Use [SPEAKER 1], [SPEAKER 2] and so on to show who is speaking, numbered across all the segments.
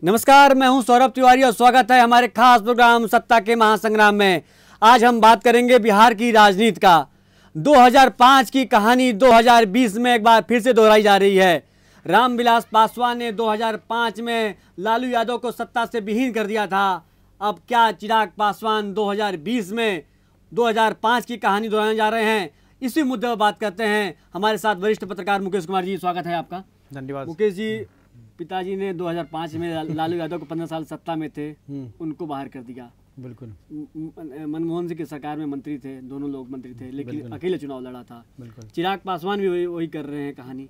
[SPEAKER 1] नमस्कार, मैं हूं सौरभ तिवारी और स्वागत है हमारे खास प्रोग्राम सत्ता के महासंग्राम में। आज हम बात करेंगे बिहार की राजनीति का। 2005 की कहानी 2020 में एक बार फिर से दोहराई जा रही है। रामविलास पासवान ने 2005 में लालू यादव को सत्ता से विहीन कर दिया था। अब क्या चिराग पासवान 2020 में 2005 की कहानी दोहराने जा रहे हैं? इसी मुद्दे पर बात करते हैं। हमारे साथ वरिष्ठ पत्रकार मुकेश कुमार जी, स्वागत है आपका।
[SPEAKER 2] धन्यवाद।
[SPEAKER 1] मुकेश जी, पिताजी ने 2005 में लालू यादव को 15 साल सत्ता में थे, उनको बाहर कर दिया।
[SPEAKER 2] बिल्कुल।
[SPEAKER 1] मनमोहन सिंह की सरकार में मंत्री थे, दोनों लोग मंत्री थे, लेकिन अकेले चुनाव लड़ा था।
[SPEAKER 2] बिल्कुल।
[SPEAKER 1] चिराग पासवान भी वही कर रहे हैं कहानी।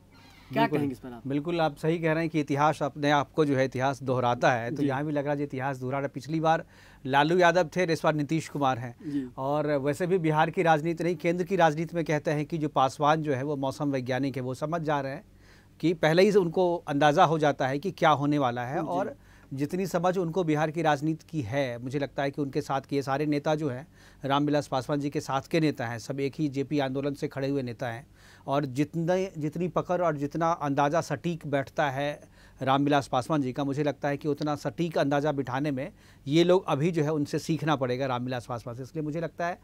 [SPEAKER 1] क्या कहेंगे इस पर आप?
[SPEAKER 2] बिल्कुल, आप सही कह रहे हैं कि इतिहास अपने आपको जो है इतिहास दोहराता है, तो यहाँ भी लग रहा है इतिहास दोहरा रहा है। पिछली बार लालू यादव थे, इस बार नीतीश कुमार हैं। और वैसे भी बिहार की राजनीति नहीं, केंद्र की राजनीति में कहते हैं कि जो पासवान जो है वो मौसम वैज्ञानिक है, वो समझ जा रहे हैं कि पहले ही से उनको अंदाज़ा हो जाता है कि क्या होने वाला है। और जितनी समझ उनको बिहार की राजनीति की है, मुझे लगता है कि उनके साथ के ये सारे नेता जो हैं, रामविलास पासवान जी के साथ के नेता हैं, सब एक ही जेपी आंदोलन से खड़े हुए नेता हैं। और जितनी पकड़ और जितना अंदाज़ा सटीक बैठता है रामविलास पासवान जी का, मुझे लगता है कि उतना सटीक अंदाज़ा बिठाने में ये लोग अभी जो है उनसे सीखना पड़ेगा रामविलास पासवान से। इसलिए मुझे लगता है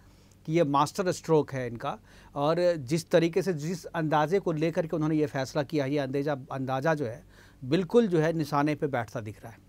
[SPEAKER 2] कि ये मास्टर स्ट्रोक है इनका। और जिस तरीके से जिस अंदाजे को लेकर के उन्होंने ये फैसला किया, ये अंदाज़ा जो है बिल्कुल जो है निशाने पे बैठता दिख रहा है।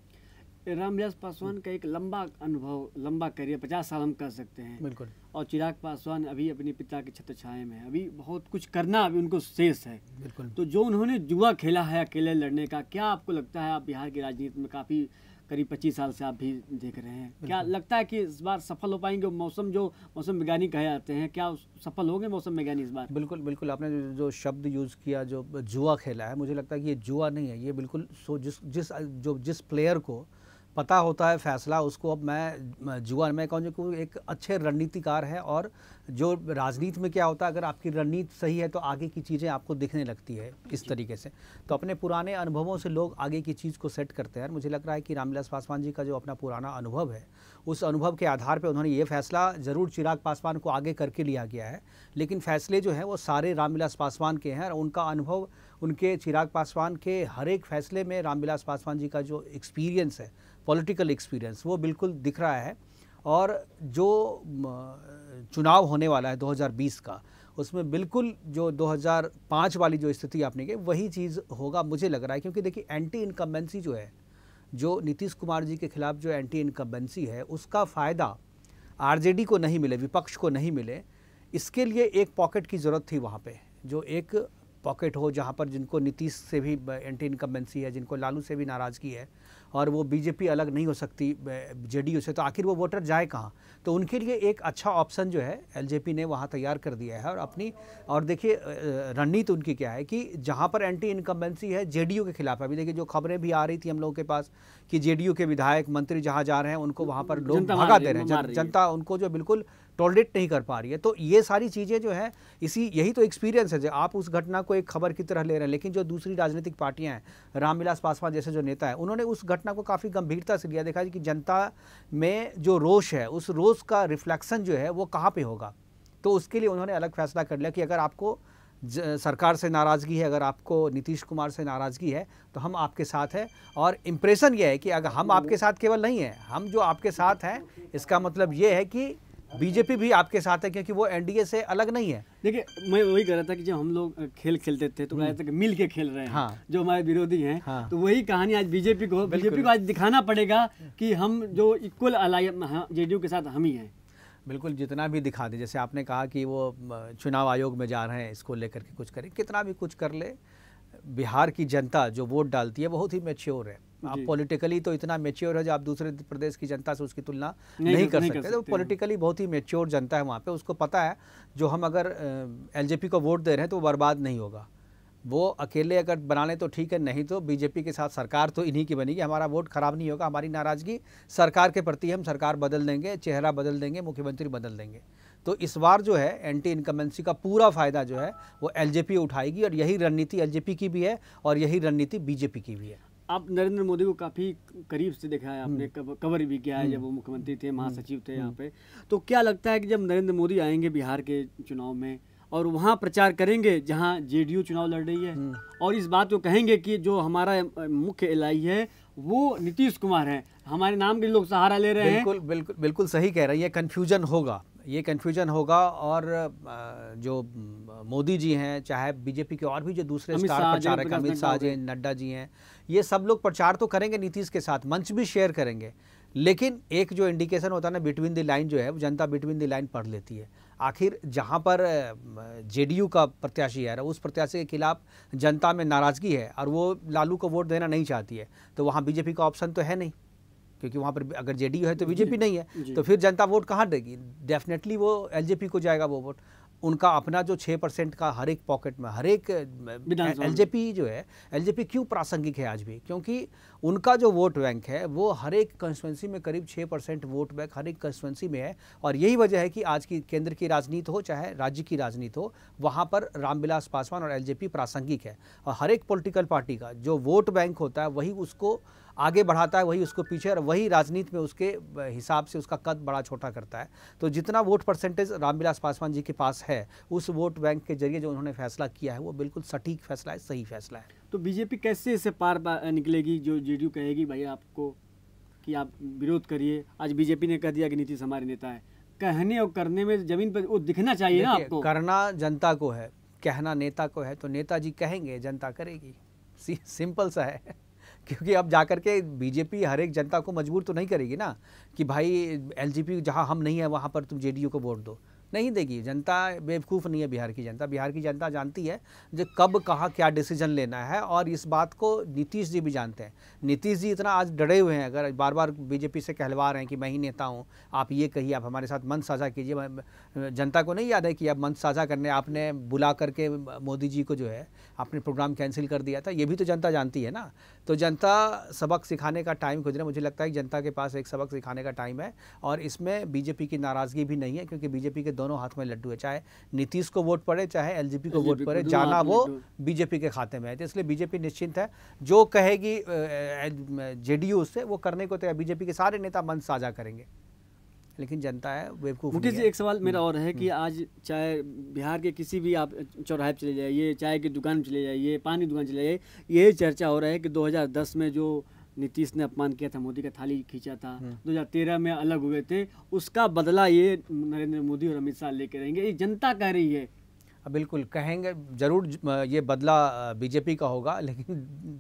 [SPEAKER 1] रामविलास पासवान का एक लंबा अनुभव, लंबा करियर, 50 साल हम कह सकते हैं।
[SPEAKER 2] बिल्कुल।
[SPEAKER 1] और चिराग पासवान अभी अपने पिता के छत्र छाया में है, अभी बहुत कुछ करना अभी उनको शेष है।
[SPEAKER 2] बिल्कुल।
[SPEAKER 1] तो जो उन्होंने जुआ खेला है अकेले लड़ने का, क्या आपको लगता है? आप बिहार की राजनीति में काफ़ी करीब 25 साल से आप भी देख रहे हैं, क्या लगता है कि इस बार सफल हो पाएंगे? मौसम वैज्ञानिक कहे जाते हैं, क्या सफल होंगे मौसम वैज्ञानिक इस बार?
[SPEAKER 2] बिल्कुल बिल्कुल। आपने जो शब्द यूज़ किया, जो जुआ खेला है, मुझे लगता है कि ये जुआ नहीं है, ये बिल्कुल जिस प्लेयर को पता होता है फैसला, उसको अब मैं जुआ मैं कहूँ जो एक अच्छे रणनीतिकार है। और जो राजनीति में क्या होता है, अगर आपकी रणनीति सही है तो आगे की चीज़ें आपको दिखने लगती है इस तरीके से। तो अपने पुराने अनुभवों से लोग आगे की चीज़ को सेट करते हैं। मुझे लग रहा है कि रामविलास पासवान जी का जो अपना पुराना अनुभव है, उस अनुभव के आधार पर उन्होंने ये फैसला ज़रूर चिराग पासवान को आगे करके लिया गया है, लेकिन फैसले जो हैं वो सारे रामविलास पासवान के हैं। और उनका अनुभव, उनके चिराग पासवान के हर एक फैसले में रामविलास पासवान जी का जो एक्सपीरियंस है, पॉलिटिकल एक्सपीरियंस, वो बिल्कुल दिख रहा है। और जो चुनाव होने वाला है 2020 का, उसमें बिल्कुल जो 2005 वाली जो स्थिति आपने की, वही चीज़ होगा मुझे लग रहा है। क्योंकि देखिए, एंटी इनकम्बेंसी जो है, जो नीतीश कुमार जी के खिलाफ जो एंटी इनकम्बेंसी है, उसका फ़ायदा आरजेडी को नहीं मिले, विपक्ष को नहीं मिले, इसके लिए एक पॉकेट की ज़रूरत थी वहाँ पे। जो एक पॉकेट हो जहाँ पर जिनको नीतीश से भी एंटी इनकम्बेंसी है, जिनको लालू से भी नाराज़गी है, और वो बीजेपी अलग नहीं हो सकती जेडीयू से, तो आखिर वो वोटर जाए कहाँ? तो उनके लिए एक अच्छा ऑप्शन जो है एलजेपी ने वहाँ तैयार कर दिया है। और देखिए, रणनीति उनकी क्या है कि जहाँ पर एंटी इनकम्बेंसी है, जेडीयू के खिलाफ है। अभी देखिए, जो खबरें भी आ रही थी हम लोगों के पास कि जेडीयू के विधायक मंत्री जहाँ जा रहे हैं, उनको वहाँ पर लोग भगा दे रहे हैं, जनता उनको जो बिल्कुल टॉलरेट नहीं कर पा रही है। तो ये सारी चीज़ें जो है, यही तो एक्सपीरियंस है। जो आप उस घटना को एक खबर की तरह ले रहे हैं, लेकिन जो दूसरी राजनीतिक पार्टियां हैं, रामविलास पासवान जैसे जो नेता है, उन्होंने उस घटना को काफ़ी गंभीरता से लिया। देखा कि जनता में जो रोष है, उस रोष का रिफ्लेक्शन जो है वो कहाँ पे होगा। तो उसके लिए उन्होंने अलग फैसला कर लिया कि अगर आपको सरकार से नाराज़गी है, अगर आपको नीतीश कुमार से नाराज़गी है, तो हम आपके साथ हैं। और इम्प्रेशन ये है कि अगर हम आपके साथ केवल नहीं है, हम जो आपके साथ हैं, इसका मतलब ये है कि बीजेपी भी आपके साथ है, क्योंकि वो एनडीए से अलग नहीं है।
[SPEAKER 1] देखिए, मैं वही कह रहा था कि जब हम लोग खेल खेलते थे तो कहते थे कि मिल के खेल रहे हैं।
[SPEAKER 2] हाँ।
[SPEAKER 1] जो हमारे विरोधी हैं।
[SPEAKER 2] हाँ।
[SPEAKER 1] तो वही कहानी आज बीजेपी को आज दिखाना पड़ेगा कि हम जो इक्वल जेडीयू के साथ हम ही हैं।
[SPEAKER 2] बिल्कुल, जितना भी दिखा दे, जैसे आपने कहा कि वो चुनाव आयोग में जा रहे हैं, इसको लेकर के कुछ करें, कितना भी कुछ कर ले, बिहार की जनता जो वोट डालती है बहुत ही मैच्योर है। आप पॉलिटिकली तो इतना मैच्योर है, जो आप दूसरे प्रदेश की जनता से उसकी तुलना नहीं कर सकते। तो पॉलिटिकली बहुत ही मैच्योर जनता है वहाँ पे। उसको पता है जो हम अगर एलजेपी को वोट दे रहे हैं तो वो बर्बाद नहीं होगा। वो अकेले अगर बना लें तो ठीक है, नहीं तो बीजेपी के साथ सरकार तो इन्हीं की बनेगी। हमारा वोट खराब नहीं होगा, हमारी नाराज़गी सरकार के प्रति, हम सरकार बदल देंगे, चेहरा बदल देंगे, मुख्यमंत्री बदल देंगे। तो इस बार जो है एंटी इनकम्बेंसी का पूरा फ़ायदा जो है वो एलजेपी उठाएगी। और यही रणनीति एलजेपी की भी है और यही रणनीति बीजेपी की भी है।
[SPEAKER 1] आप नरेंद्र मोदी को काफ़ी करीब से देखा है, आपने कवर भी किया है जब वो मुख्यमंत्री थे, महासचिव थे यहाँ पे। तो क्या लगता है कि जब नरेंद्र मोदी आएंगे बिहार के चुनाव में और वहाँ प्रचार करेंगे जहाँ जेडीयू चुनाव लड़ रही है, और इस बात को कहेंगे कि जो हमारा मुख्य एलआई है वो नीतीश कुमार हैं। हमारे नाम के लोग सहारा ले रहे हैं।
[SPEAKER 2] बिल्कुल बिल्कुल बिल्कुल सही कह रहे हैं। ये कन्फ्यूजन होगा और जो मोदी जी हैं, चाहे बीजेपी के और भी जो दूसरे स्टार प्रचारक अमित शाह जी, नड्डा जी हैं, ये सब लोग प्रचार तो करेंगे नीतीश के साथ, मंच भी शेयर करेंगे, लेकिन एक जो इंडिकेशन होता है ना बिटवीन द लाइन जो है, वो जनता बिटवीन द लाइन पढ़ लेती है। आखिर जहाँ पर जेडीयू का प्रत्याशी है, उस प्रत्याशी के खिलाफ जनता में नाराज़गी है और वो लालू को वोट देना नहीं चाहती है, तो वहाँ बीजेपी का ऑप्शन तो है नहीं, क्योंकि वहाँ पर अगर जेडीयू है तो बीजेपी नहीं है, तो फिर जनता वोट कहाँ देगी? डेफिनेटली वो एलजेपी को जाएगा वो वोट। उनका अपना जो 6% का हर एक पॉकेट में, हर एक एलजेपी जो है, एलजेपी क्यों प्रासंगिक है आज भी? क्योंकि उनका जो वोट बैंक है वो हर एक कंस्टिट्यूंसी में करीब 6% वोट बैंक हर एक कंस्टिट्यूंसी में है। और यही वजह है कि आज की केंद्र की राजनीति हो चाहे राज्य की राजनीति हो, वहाँ पर रामविलास पासवान और एलजेपी प्रासंगिक है। और हर एक पॉलिटिकल पार्टी का जो वोट बैंक होता है वही उसको आगे बढ़ाता है, वही उसको पीछे, और वही राजनीति में उसके हिसाब से उसका कद बड़ा छोटा करता है। तो जितना वोट परसेंटेज रामविलास पासवान जी के पास है, उस वोट बैंक के जरिए जो उन्होंने फैसला किया है वो बिल्कुल सटीक फैसला है, सही फैसला है।
[SPEAKER 1] तो बीजेपी कैसे इससे पार निकलेगी? जो जेडीयू कहेगी भाई आपको कि आप विरोध करिए, आज बीजेपी ने कह दिया कि नीतीश हमारे नेता है, कहने और करने में जमीन पर वो दिखना चाहिए ना आपको।
[SPEAKER 2] करना जनता को है, कहना नेता को है, तो नेताजी कहेंगे जनता करेगी, सिंपल सा है। क्योंकि अब जाकर के बीजेपी हर एक जनता को मजबूर तो नहीं करेगी ना कि भाई एलजेपी जहां हम नहीं है वहां पर तुम जेडीयू को वोट दो, नहीं देगी। जनता बेवकूफ़ नहीं है, बिहार की जनता जानती है जो कब कहाँ क्या डिसीजन लेना है, और इस बात को नीतीश जी भी जानते हैं। नीतीश जी इतना आज डरे हुए हैं, अगर बार बार बीजेपी से कहलवा रहे हैं कि मैं ही नेता हूँ, आप ये कहिए, आप हमारे साथ मंच साझा कीजिए। जनता को नहीं याद है कि अब मंच साझा करने आपने बुला करके मोदी जी को जो है आपने प्रोग्राम कैंसिल कर दिया था, ये भी तो जनता जानती है ना। तो जनता सबक सिखाने का टाइम खोज रहे हैं। मुझे लगता है कि जनता के पास एक सबक सिखाने का टाइम है, और इसमें बीजेपी की नाराज़गी भी नहीं है, क्योंकि बीजेपी के दोनों हाथ में लड्डू है। चाहे नीतीश को वोट पड़े चाहे एलजेपी को वोट पड़े, जाना वो बीजेपी के खाते में है। तो इसलिए बीजेपी निश्चिंत है, जो कहेगी जेडीयू उससे वो करने को तैयार। बीजेपी के सारे नेता मन साझा करेंगे, लेकिन जनता है बेवकूफ़।
[SPEAKER 1] मुकेश जी, एक सवाल मेरा और है कि आज चाहे बिहार के किसी भी आप चौराहे पर चले जाइए, चाय की दुकान चले जाइए, पानी दुकान चले जाइए, ये चर्चा हो रहा है कि 2010 में जो नीतीश ने अपमान किया था, मोदी का थाली खींचा था, 2013 में अलग हुए थे, उसका बदला ये नरेंद्र मोदी और अमित शाह लेके रहेंगे, ये जनता कह रही है।
[SPEAKER 2] बिल्कुल कहेंगे, जरूर ये बदला बीजेपी का होगा, लेकिन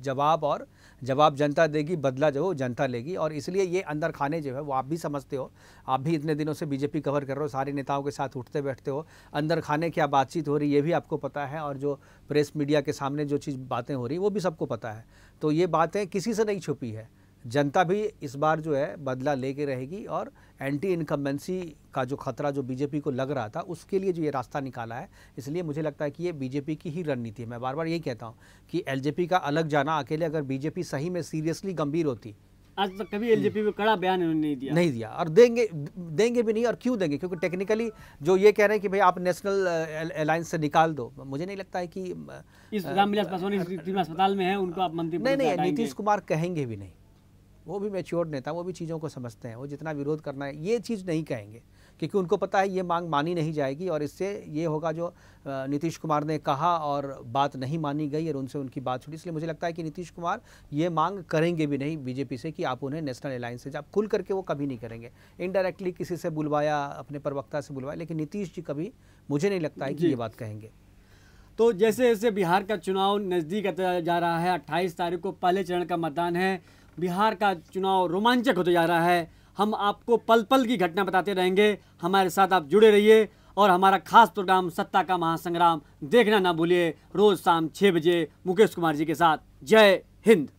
[SPEAKER 2] जवाब जनता देगी, बदला जो जनता लेगी। और इसलिए ये अंदर खाने जो है वो आप भी समझते हो, आप भी इतने दिनों से बीजेपी कवर कर रहे हो, सारे नेताओं के साथ उठते बैठते हो, अंदर खाने क्या बातचीत हो रही ये भी आपको पता है, और जो प्रेस मीडिया के सामने जो चीज़ बातें हो रही वो भी सबको पता है। तो ये बातें किसी से नहीं छुपी है। जनता भी इस बार जो है बदला लेके रहेगी, और एंटी इनकम्बेंसी का जो खतरा जो बीजेपी को लग रहा था, उसके लिए जो ये रास्ता निकाला है। इसलिए मुझे लगता है कि ये बीजेपी की ही रणनीति है। मैं बार बार यही कहता हूँ कि एलजेपी का अलग जाना अकेले, अगर बीजेपी सही में सीरियसली गंभीर होती,
[SPEAKER 1] आज तक कभी एलजेपी पे कड़ा बयान उन्होंने नहीं दिया, और
[SPEAKER 2] देंगे भी नहीं। और क्यों देंगे? क्योंकि टेक्निकली जो ये कह रहे हैं कि भाई आप नेशनल अलायंस से निकाल दो, मुझे नहीं लगता है कि
[SPEAKER 1] इस रामविलास पासवान अस्पताल में है, उनको आप मंत्री
[SPEAKER 2] नहीं, नीतीश कुमार कहेंगे भी नहीं। वो भी मैच्योर नेता, वो भी चीज़ों को समझते हैं, वो जितना विरोध करना है ये चीज़ नहीं कहेंगे, क्योंकि उनको पता है ये मांग मानी नहीं जाएगी, और इससे ये होगा जो नीतीश कुमार ने कहा और बात नहीं मानी गई और उनसे उनकी बात छूटी। इसलिए मुझे लगता है कि नीतीश कुमार ये मांग करेंगे भी नहीं बीजेपी से कि आप उन्हें नेशनल अलायंस से, आप खुल करके वो कभी नहीं करेंगे। इनडायरेक्टली किसी से बुलवाया, अपने प्रवक्ता से बुलवाया, लेकिन नीतीश जी कभी, मुझे नहीं लगता है कि ये बात कहेंगे।
[SPEAKER 1] तो जैसे जैसे बिहार का चुनाव नज़दीक आता जा रहा है, 28 तारीख को पहले चरण का मतदान है, बिहार का चुनाव रोमांचक होते जा रहा है। हम आपको पल पल की घटना बताते रहेंगे, हमारे साथ आप जुड़े रहिए, और हमारा खास प्रोग्राम सत्ता का महासंग्राम देखना ना भूलिए, रोज़ शाम 6 बजे मुकेश कुमार जी के साथ। जय हिंद।